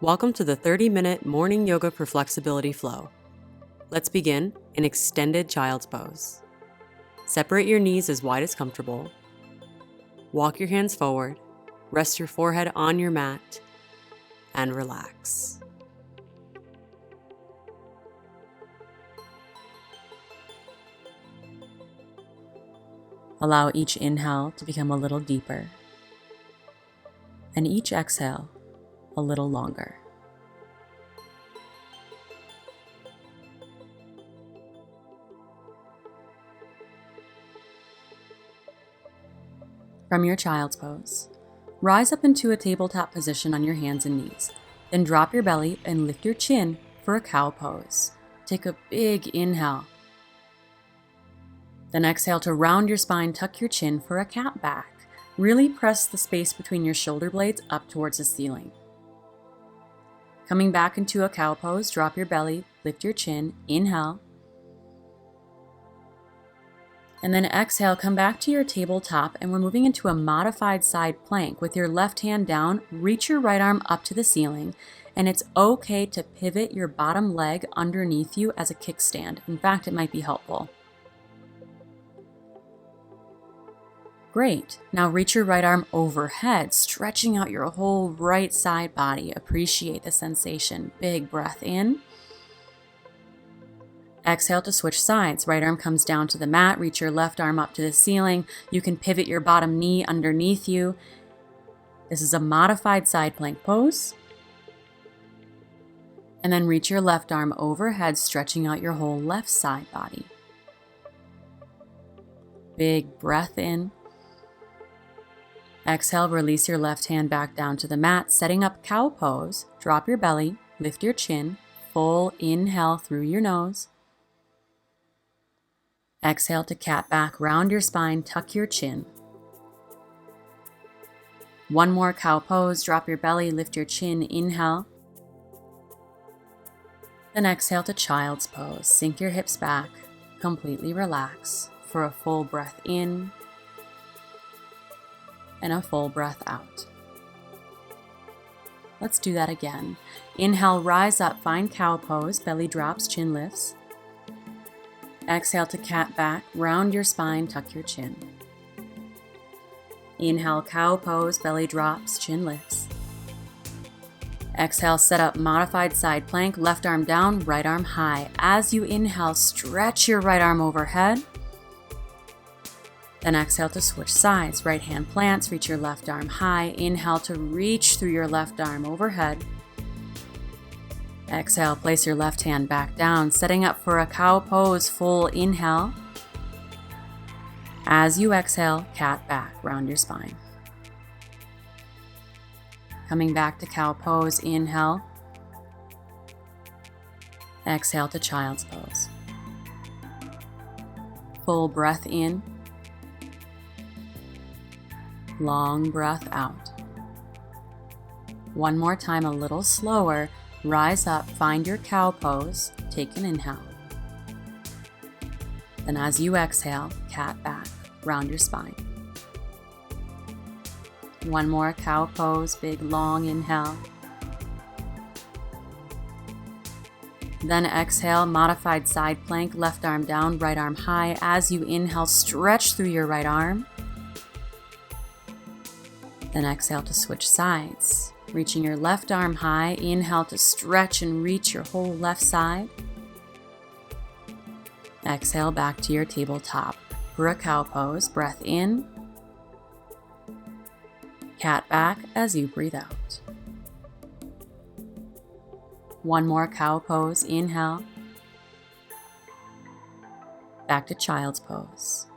Welcome to the 30-minute morning yoga for flexibility flow. Let's begin in extended child's pose. Separate your knees as wide as comfortable. Walk your hands forward, rest your forehead on your mat, and relax. Allow each inhale to become a little deeper, and each exhale a little longer. From your child's pose, rise up into a tabletop position on your hands and knees. Then drop your belly and lift your chin for a cow pose. Take a big inhale. Then exhale to round your spine, tuck your chin for a cat back. Really press the space between your shoulder blades up towards the ceiling. Coming back into a cow pose, drop your belly, lift your chin, inhale. And then exhale, come back to your tabletop, and we're moving into a modified side plank. With your left hand down, reach your right arm up to the ceiling, and it's okay to pivot your bottom leg underneath you as a kickstand. In fact, it might be helpful. Great. Now reach your right arm overhead, stretching out your whole right side body. Appreciate the sensation. Big breath in. Exhale to switch sides. Right arm comes down to the mat. Reach your left arm up to the ceiling. You can pivot your bottom knee underneath you. This is a modified side plank pose. And then reach your left arm overhead, stretching out your whole left side body. Big breath in. Exhale, release your left hand back down to the mat, setting up cow pose. Drop your belly, lift your chin, full inhale through your nose. Exhale to cat back, round your spine, tuck your chin. One more cow pose, drop your belly, lift your chin, inhale. Then exhale to child's pose. Sink your hips back, completely relax for a full breath in and a full breath out. Let's do that again. Inhale, rise up, find cow pose, belly drops, chin lifts. Exhale to cat back, round your spine, tuck your chin. Inhale, cow pose, belly drops, chin lifts. Exhale, set up modified side plank, left arm down, right arm high. As you inhale, stretch your right arm overhead. Then exhale to switch sides. Right hand plants, reach your left arm high. Inhale to reach through your left arm overhead. Exhale, place your left hand back down, setting up for a cow pose, full inhale. As you exhale, cat back, round your spine. Coming back to cow pose, inhale. Exhale to child's pose. Full breath in. Long breath out. One more time, a little slower. Rise up, find your cow pose, take an inhale. Then as you exhale, cat back, round your spine. One more cow pose, big long inhale. Then exhale, modified side plank, left arm down, right arm high. As you inhale, stretch through your right arm. Then exhale to switch sides. Reaching your left arm high, inhale to stretch and reach your whole left side. Exhale back to your tabletop for a cow pose. Breath in. Cat back as you breathe out. One more cow pose, inhale. Back to child's pose.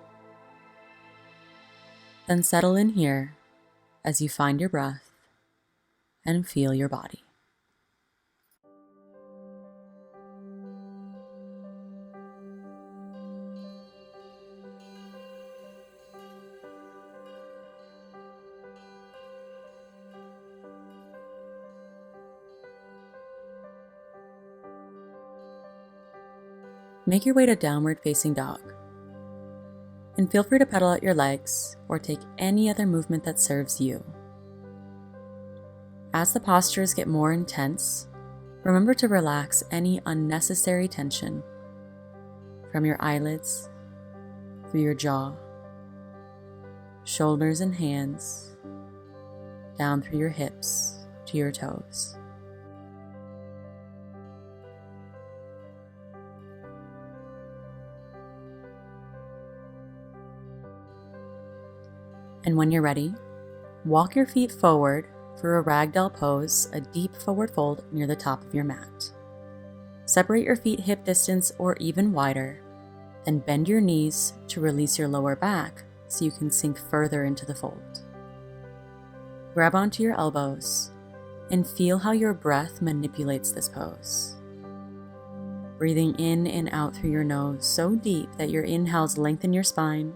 Then settle in here as you find your breath and feel your body. Make your way to downward facing dog. And feel free to pedal out your legs or take any other movement that serves you. As the postures get more intense, remember to relax any unnecessary tension from your eyelids, through your jaw, shoulders and hands, down through your hips to your toes. And when you're ready, walk your feet forward for a ragdoll pose, a deep forward fold near the top of your mat. Separate your feet hip distance or even wider, then bend your knees to release your lower back so you can sink further into the fold. Grab onto your elbows and feel how your breath manipulates this pose. Breathing in and out through your nose so deep that your inhales lengthen your spine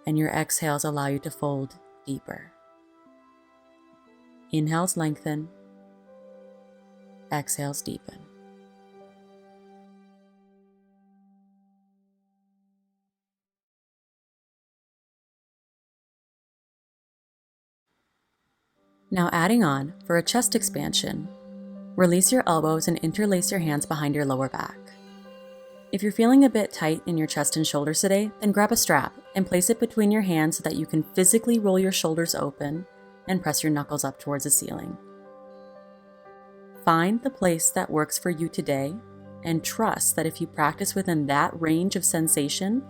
and your exhales allow you to fold deeper. Inhales lengthen, exhales deepen. Now adding on for a chest expansion, release your elbows and interlace your hands behind your lower back. If you're feeling a bit tight in your chest and shoulders today, then grab a strap and place it between your hands so that you can physically roll your shoulders open and press your knuckles up towards the ceiling. Find the place that works for you today and trust that if you practice within that range of sensation,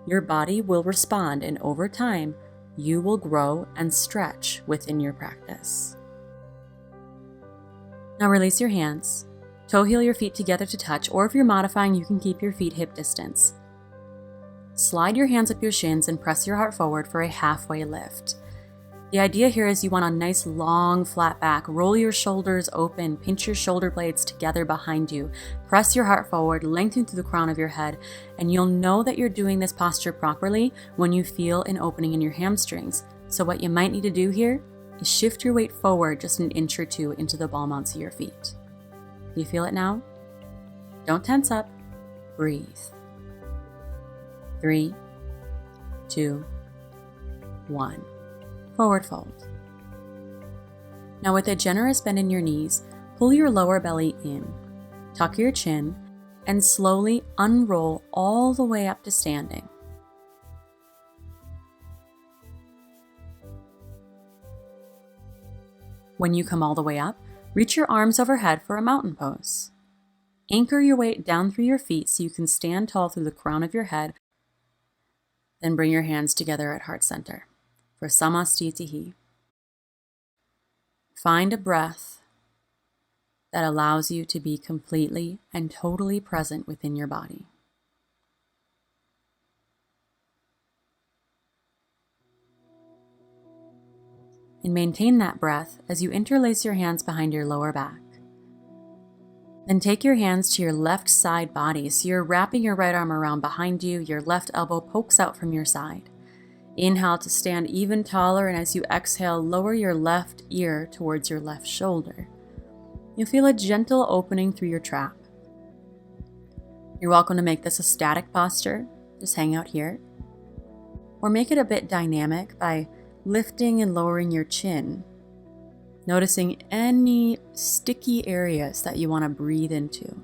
your body will respond, and over time, you will grow and stretch within your practice. Now release your hands. Toe heel your feet together to touch, or if you're modifying, you can keep your feet hip distance. Slide your hands up your shins and press your heart forward for a halfway lift. The idea here is you want a nice long flat back. Roll your shoulders open, pinch your shoulder blades together behind you. Press your heart forward, lengthen through the crown of your head, and you'll know that you're doing this posture properly when you feel an opening in your hamstrings. So what you might need to do here is shift your weight forward just an inch or two into the ball mounts of your feet. You feel it now? Don't tense up. Breathe. 3, 2, 1. Forward fold. Now with a generous bend in your knees, pull your lower belly in, tuck your chin, and slowly unroll all the way up to standing. When you come all the way up, reach your arms overhead for a mountain pose. Anchor your weight down through your feet so you can stand tall through the crown of your head. Then bring your hands together at heart center for Samastitihi. Find a breath that allows you to be completely and totally present within your body. And maintain that breath as you interlace your hands behind your lower back. Then take your hands to your left side body, so you're wrapping your right arm around behind you, your left elbow pokes out from your side. Inhale to stand even taller, and as you exhale, lower your left ear towards your left shoulder. You'll feel a gentle opening through your trap. You're welcome to make this a static posture, just hang out here, or make it a bit dynamic by lifting and lowering your chin, noticing any sticky areas that you want to breathe into.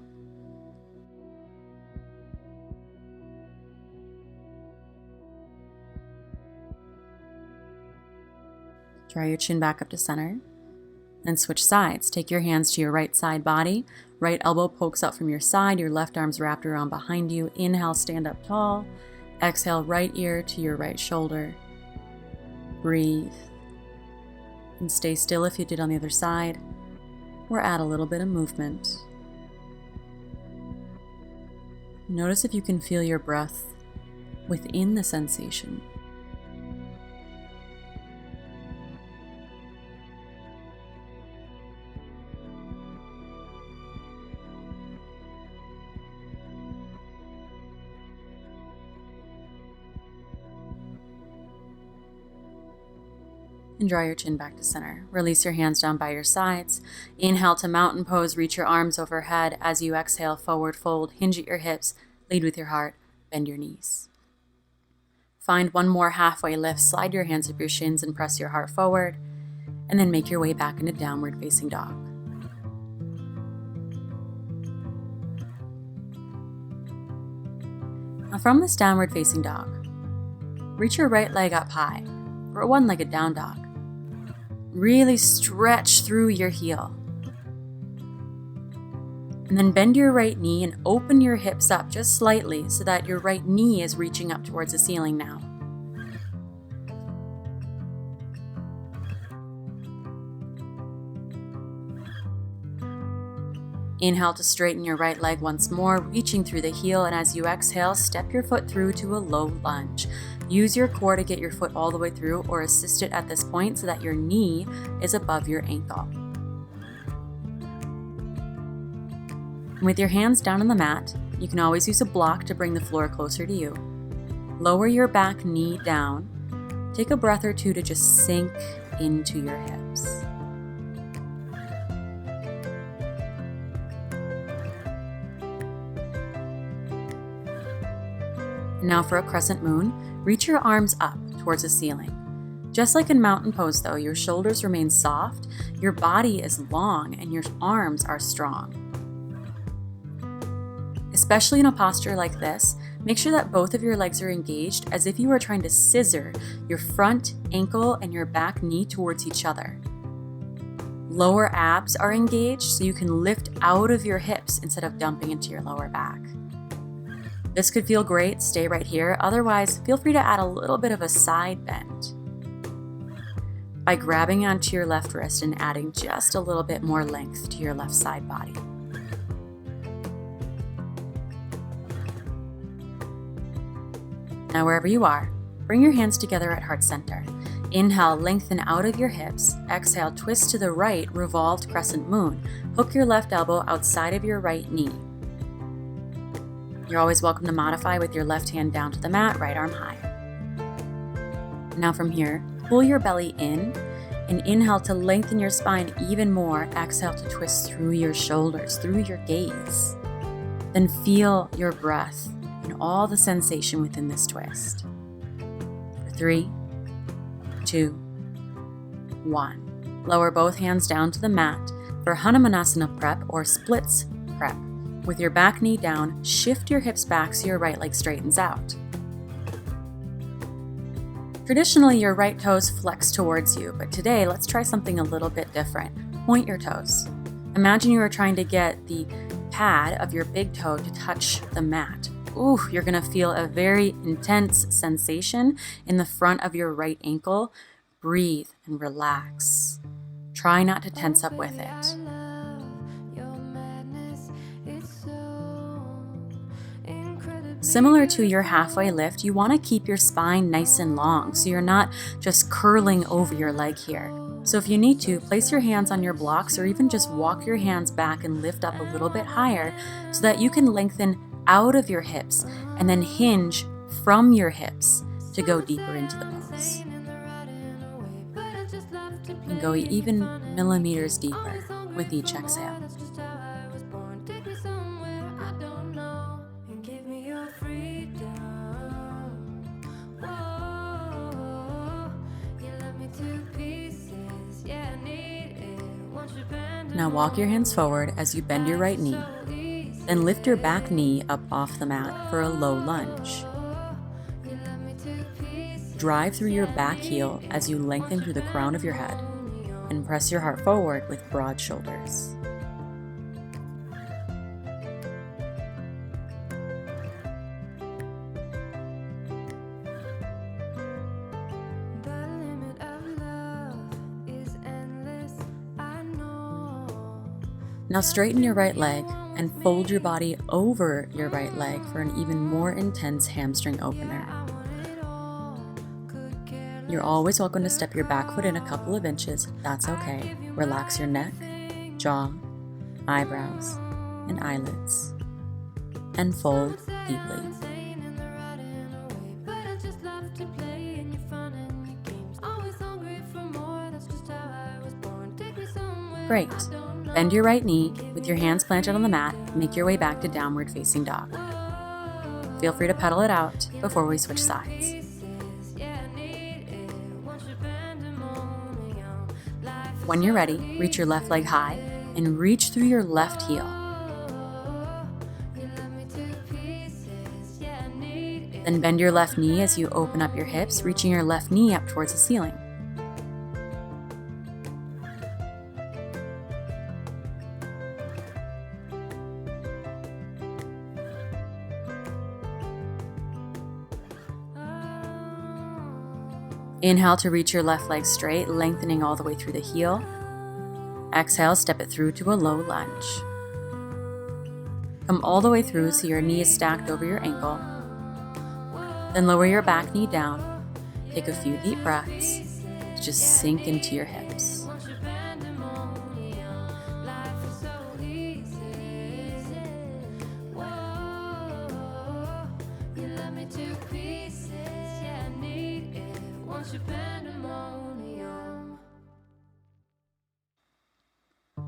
Draw your chin back up to center, and switch sides. Take your hands to your right side body. Right elbow pokes out from your side, your left arm's wrapped around behind you. Inhale, stand up tall. Exhale, right ear to your right shoulder. Breathe. And stay still if you did on the other side, or add a little bit of movement. Notice if you can feel your breath within the sensation. And draw your chin back to center. Release your hands down by your sides. Inhale to mountain pose, reach your arms overhead. As you exhale, forward fold, hinge at your hips, lead with your heart, bend your knees. Find one more halfway lift, slide your hands up your shins and press your heart forward. and then make your way back into downward facing dog. Now from this downward facing dog, reach your right leg up high for a one-legged down dog. Really stretch through your heel. And then bend your right knee and open your hips up just slightly so that your right knee is reaching up towards the ceiling now. Inhale to straighten your right leg once more, reaching through the heel, and as you exhale, step your foot through to a low lunge. Use your core to get your foot all the way through or assist it at this point so that your knee is above your ankle. With your hands down on the mat, you can always use a block to bring the floor closer to you. Lower your back knee down. Take a breath or two to just sink into your hips. Now for a crescent moon, reach your arms up towards the ceiling. Just like in mountain pose though, your shoulders remain soft, your body is long, and your arms are strong. Especially in a posture like this, make sure that both of your legs are engaged as if you were trying to scissor your front ankle and your back knee towards each other. Lower abs are engaged so you can lift out of your hips instead of dumping into your lower back. This could feel great, stay right here. Otherwise, feel free to add a little bit of a side bend by grabbing onto your left wrist and adding just a little bit more length to your left side body. Now wherever you are, bring your hands together at heart center. Inhale, lengthen out of your hips. Exhale, twist to the right, revolved crescent moon. Hook your left elbow outside of your right knee. You're always welcome to modify with your left hand down to the mat, right arm high. Now from here, pull your belly in and inhale to lengthen your spine even more. Exhale to twist through your shoulders, through your gaze. Then feel your breath and all the sensation within this twist. For 3, 2, 1. Lower both hands down to the mat for Hanumanasana prep or splits prep. With your back knee down, shift your hips back so your right leg straightens out. Traditionally, your right toes flex towards you, but today let's try something a little bit different. Point your toes. Imagine you are trying to get the pad of your big toe to touch the mat. Ooh, you're gonna feel a very intense sensation in the front of your right ankle. Breathe and relax. Try not to tense up with it. Similar to your halfway lift, you want to keep your spine nice and long so you're not just curling over your leg here. So if you need to, place your hands on your blocks or even just walk your hands back and lift up a little bit higher so that you can lengthen out of your hips and then hinge from your hips to go deeper into the pose. And go even millimeters deeper with each exhale. Now walk your hands forward as you bend your right knee, then lift your back knee up off the mat for a low lunge. Drive through your back heel as you lengthen through the crown of your head and press your heart forward with broad shoulders. Now straighten your right leg and fold your body over your right leg for an even more intense hamstring opener. You're always welcome to step your back foot in a couple of inches, that's okay. Relax your neck, jaw, eyebrows, and eyelids, and fold deeply. Great. Bend your right knee with your hands planted on the mat. Make your way back to downward facing dog. Feel free to pedal it out before we switch sides. When you're ready, reach your left leg high and reach through your left heel. Then bend your left knee as you open up your hips, reaching your left knee up towards the ceiling. Inhale to reach your left leg straight, lengthening all the way through the heel. Exhale, step it through to a low lunge. Come all the way through so your knee is stacked over your ankle. Then lower your back knee down. Take a few deep breaths to just sink into your hips.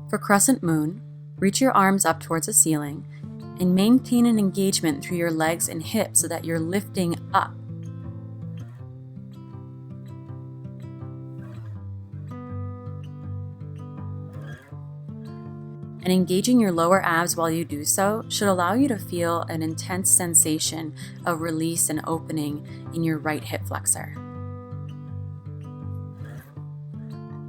For Crescent Moon, reach your arms up towards the ceiling and maintain an engagement through your legs and hips so that you're lifting up. And engaging your lower abs while you do so should allow you to feel an intense sensation of release and opening in your right hip flexor.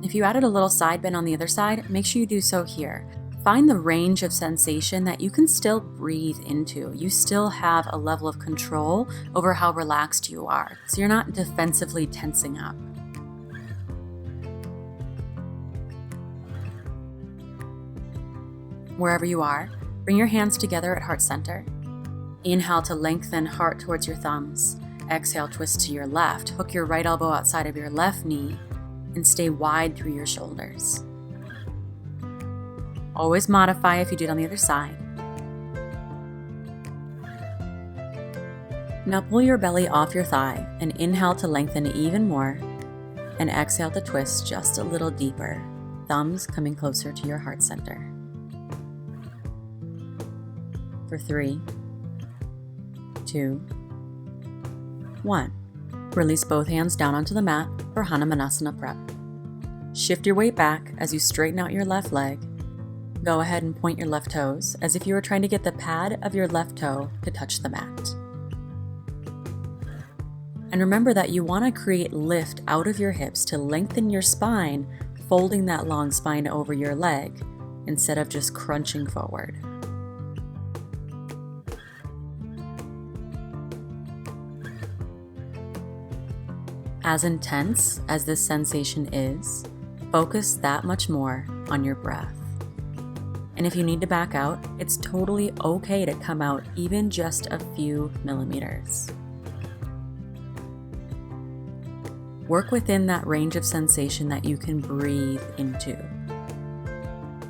If you added a little side bend on the other side, make sure you do so here. Find the range of sensation that you can still breathe into. You still have a level of control over how relaxed you are, so you're not defensively tensing up. Wherever you are, bring your hands together at heart center. Inhale to lengthen heart towards your thumbs. Exhale, twist to your left. Hook your right elbow outside of your left knee and stay wide through your shoulders. Always modify if you did on the other side. Now pull your belly off your thigh and inhale to lengthen even more, and exhale to twist just a little deeper, thumbs coming closer to your heart center. For 3, 2, 1. Release both hands down onto the mat for Hanumanasana prep. Shift your weight back as you straighten out your left leg. Go ahead and point your left toes as if you were trying to get the pad of your left toe to touch the mat. And remember that you want to create lift out of your hips to lengthen your spine, folding that long spine over your leg instead of just crunching forward. As intense as this sensation is, focus that much more on your breath. And if you need to back out, it's totally okay to come out even just a few millimeters. Work within that range of sensation that you can breathe into,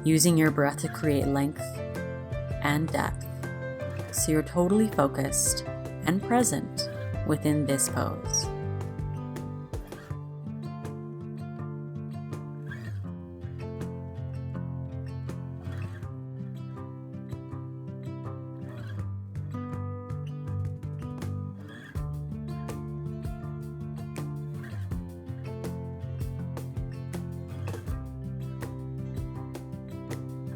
using your breath to create length and depth, so you're totally focused and present within this pose.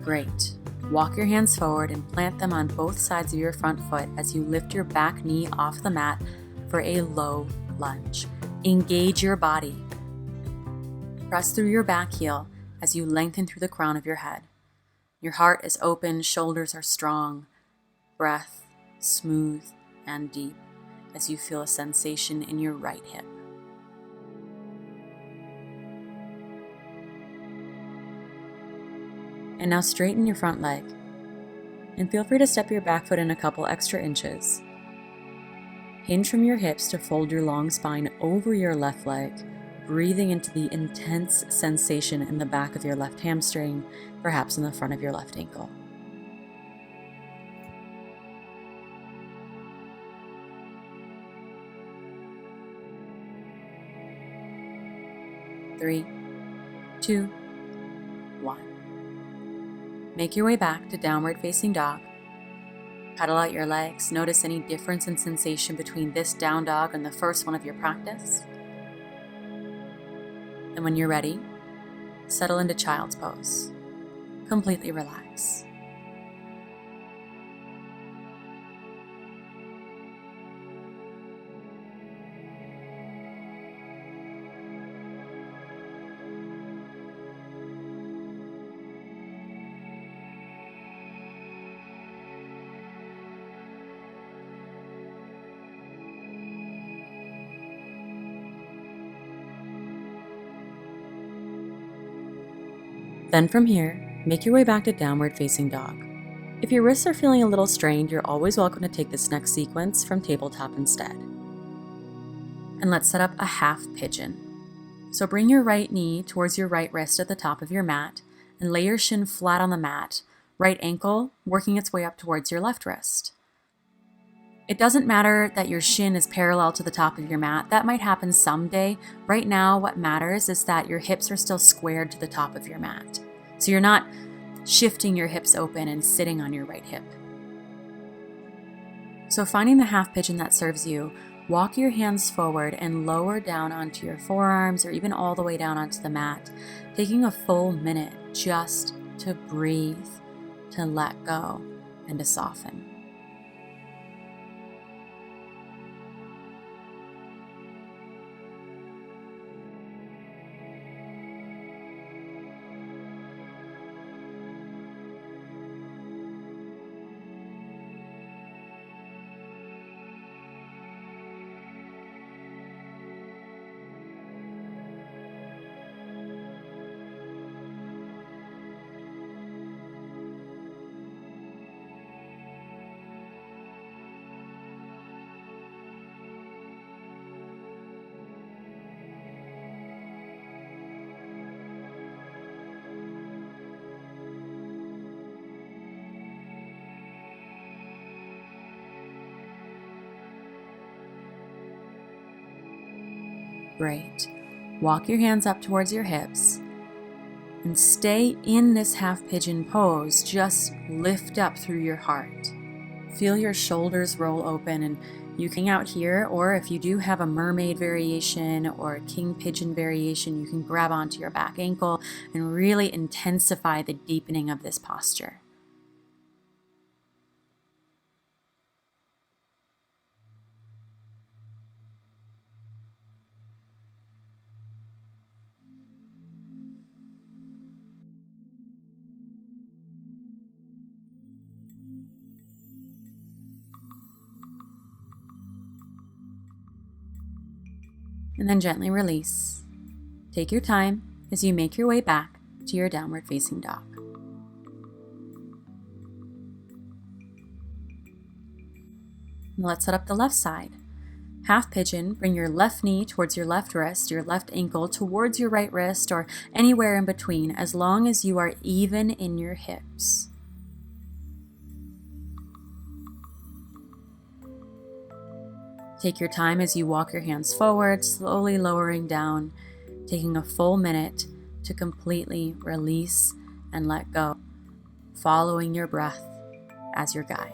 Great. Walk your hands forward and plant them on both sides of your front foot as you lift your back knee off the mat for a low lunge. Engage your body. Press through your back heel as you lengthen through the crown of your head. Your heart is open, shoulders are strong, breath smooth and deep as you feel a sensation in your right hip. And now straighten your front leg, and feel free to step your back foot in a couple extra inches. Hinge from your hips to fold your long spine over your left leg, breathing into the intense sensation in the back of your left hamstring, perhaps in the front of your left ankle. Three, 2, 1. Make your way back to downward facing dog. Pedal out your legs. Notice any difference in sensation between this down dog and the first one of your practice. And when you're ready, settle into child's pose. Completely relax. Then from here, make your way back to downward facing dog. If your wrists are feeling a little strained, you're always welcome to take this next sequence from tabletop instead. And let's set up a half pigeon. So bring your right knee towards your right wrist at the top of your mat and lay your shin flat on the mat, right ankle working its way up towards your left wrist. It doesn't matter that your shin is parallel to the top of your mat. That might happen someday. Right now, what matters is that your hips are still squared to the top of your mat. So you're not shifting your hips open and sitting on your right hip. So finding the half pigeon that serves you, walk your hands forward and lower down onto your forearms or even all the way down onto the mat, taking a full minute just to breathe, to let go, and to soften. Great. Walk your hands up towards your hips and stay in this half pigeon pose. Just lift up through your heart. Feel your shoulders roll open, and you can hang out here, or if you do have a mermaid variation or a king pigeon variation, you can grab onto your back ankle and really intensify the deepening of this posture. And then gently release. Take your time as you make your way back to your downward facing dog. And let's set up the left side. Half pigeon, bring your left knee towards your left wrist, your left ankle towards your right wrist, or anywhere in between, as long as you are even in your hips. Take your time as you walk your hands forward, slowly lowering down, taking a full minute to completely release and let go, following your breath as your guide.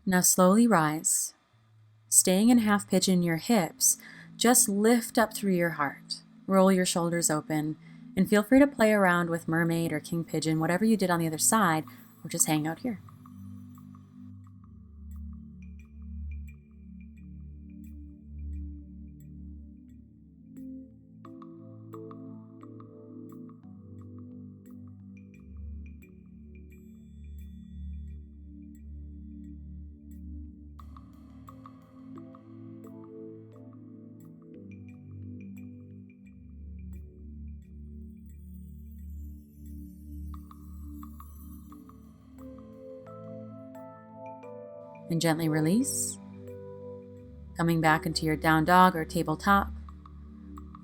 Now slowly rise. Staying in half pigeon your hips, just lift up through your heart. Roll your shoulders open, and feel free to play around with mermaid or king pigeon, whatever you did on the other side, or just hang out here. And gently release. Coming back into your down dog or tabletop.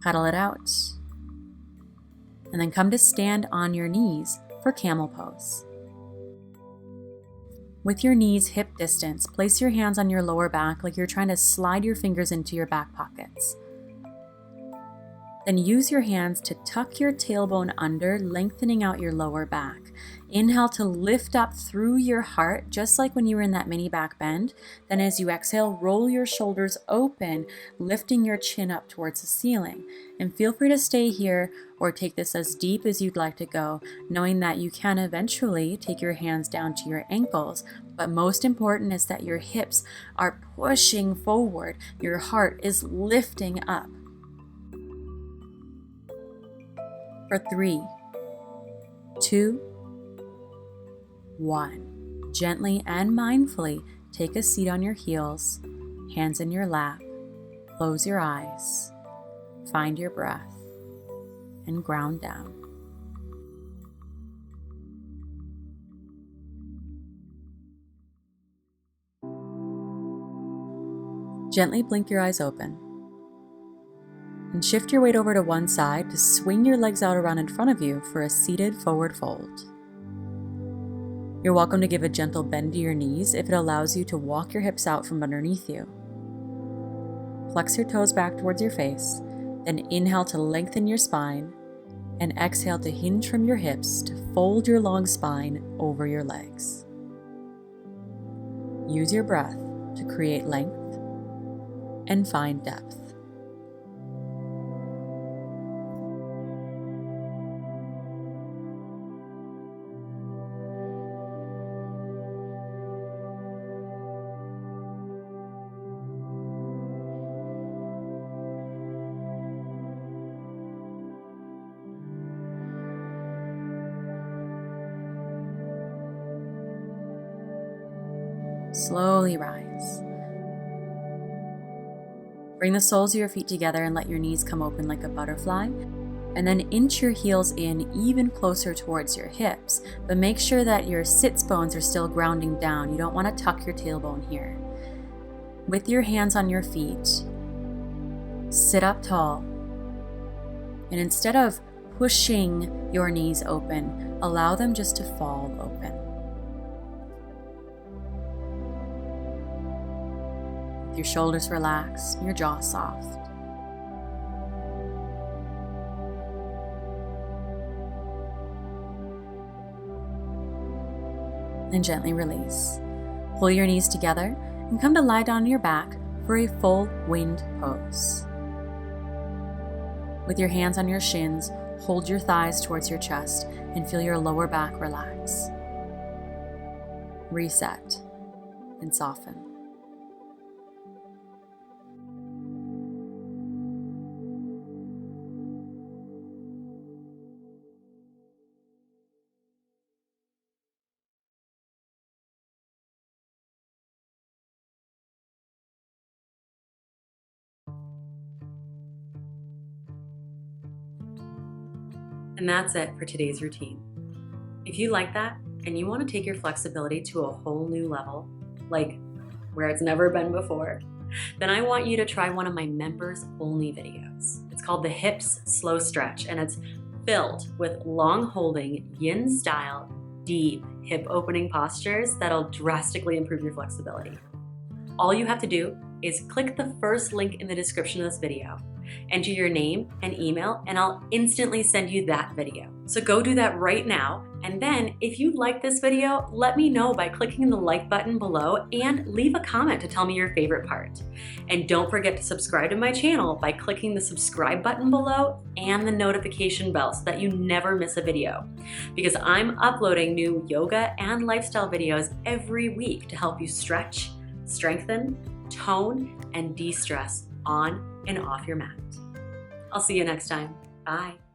Cuddle it out. And then come to stand on your knees for camel pose. With your knees hip distance, place your hands on your lower back like you're trying to slide your fingers into your back pockets. Then use your hands to tuck your tailbone under, lengthening out your lower back. Inhale to lift up through your heart, just like when you were in that mini back bend. Then as you exhale, roll your shoulders open, lifting your chin up towards the ceiling. And feel free to stay here or take this as deep as you'd like to go, knowing that you can eventually take your hands down to your ankles. But most important is that your hips are pushing forward. Your heart is lifting up. For 3, 2, 1. Gently and mindfully take a seat on your heels, hands in your lap, close your eyes, find your breath, and ground down. Gently blink your eyes open. And shift your weight over to one side to swing your legs out around in front of you for a seated forward fold. You're welcome to give a gentle bend to your knees if it allows you to walk your hips out from underneath you. Flex your toes back towards your face, then inhale to lengthen your spine, and exhale to hinge from your hips to fold your long spine over your legs. Use your breath to create length and find depth. Slowly rise. Bring the soles of your feet together and let your knees come open like a butterfly. And then inch your heels in even closer towards your hips. But make sure that your sits bones are still grounding down. You don't want to tuck your tailbone here. With your hands on your feet, sit up tall. And instead of pushing your knees open, allow them just to fall open. Your shoulders relaxed, your jaw soft. And gently release. Pull your knees together and come to lie down on your back for a full wind pose. With your hands on your shins, hold your thighs towards your chest and feel your lower back relax. Reset and soften. And that's it for today's routine. If you like that and you want to take your flexibility to a whole new level, like where it's never been before, then I want you to try one of my members only videos. It's called the Hips Slow Stretch, and it's filled with long holding yin style, deep hip opening postures that'll drastically improve your flexibility. All you have to do is click the first link in the description of this video, enter your name and email, and I'll instantly send you that video. So go do that right now. And then if you like this video, let me know by clicking the like button below and leave a comment to tell me your favorite part. And don't forget to subscribe to my channel by clicking the subscribe button below and the notification bell so that you never miss a video. Because I'm uploading new yoga and lifestyle videos every week to help you stretch, strengthen, tone, and de-stress on and off your mat. I'll see you next time. Bye.